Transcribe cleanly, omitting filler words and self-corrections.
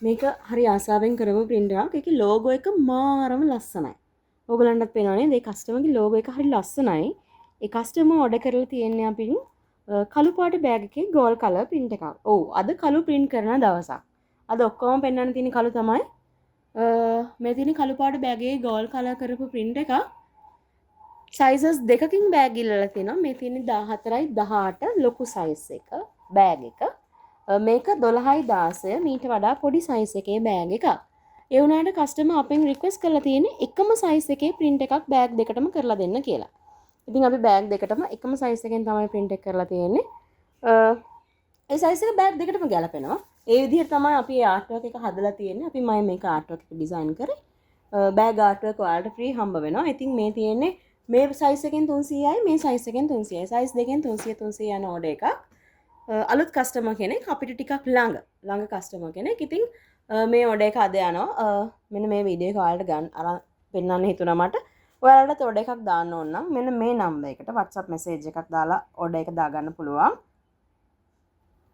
මේක හරි ආසාවෙන් කරපු print එකක්. ඒකේ logo එක මාරම ලස්සනයි. ඕගලන්ටත් පේනවා නේද? මේ කස්ටමර්ගේ logo එක හරි ලස්සනයි. ඒ කස්ටමර් order කරලා තියෙන්නේ අපි කළු පාට බෑග් එකේ gold color print එකක්. ඔව් අද කළු print කරන දවසක්. අද ඔක්කොම පෙන්වන්න තියෙන කළු තමයි. මේ තියෙන කළු පාට බෑග් එකේ gold color කරපු print එකක්. sizes දෙකකින් බෑග් ඉල්ලලා තියෙනවා. මේ තියෙන්නේ 14යි 18 ලොකු size එක බෑග් එක. මේක 12යි 16 මීට වඩා පොඩි size එකේ බෑග් එකක්. ඒ වුණාට කස්ටමර් අපෙන් රික්වෙස්ට් කරලා තියෙන්නේ එකම size එකේ print එකක් බෑග් දෙකටම කරලා දෙන්න කියලා. ඉතින් අපි බෑග් දෙකටම එකම size එකෙන් තමයි print එක කරලා තියෙන්නේ. ඒ size එක බෑග් දෙකටම ගැලපෙනවා. ඒ විදිහට තමයි අපි ආර්ට් වර්ක් එක හදලා තියෙන්නේ. අපි මම මේක ආර්ට් වර්ක් එක ඩිසයින් කරේ. බෑග් ආර්ට් වර්ක් ඔයාලට ෆ්‍රී හම්බ වෙනවා. ඉතින් මේ තියෙන්නේ මේ size එකෙන් 300යි මේ size එකෙන් 300යි. size දෙකෙන් 300 300 යන ඕඩර් එකක්. අලුත් කස්ටමර් කෙනෙක් අපිට ටිකක් ළඟ කස්ටමර් කෙනෙක්. ඉතින් මේ ඕඩර් එක අද යනවා. මෙන්න මේ වීඩියෝ එක ඔයාලට ගන්න අරන් පෙන්නන්න හිතුණා මට. ඔයාලට ඕඩර් එකක් දාන්න ඕන නම් මෙන්න මේ නම්බර් එකට WhatsApp message එකක් දාලා ඕඩර් එක දාගන්න පුළුවන්.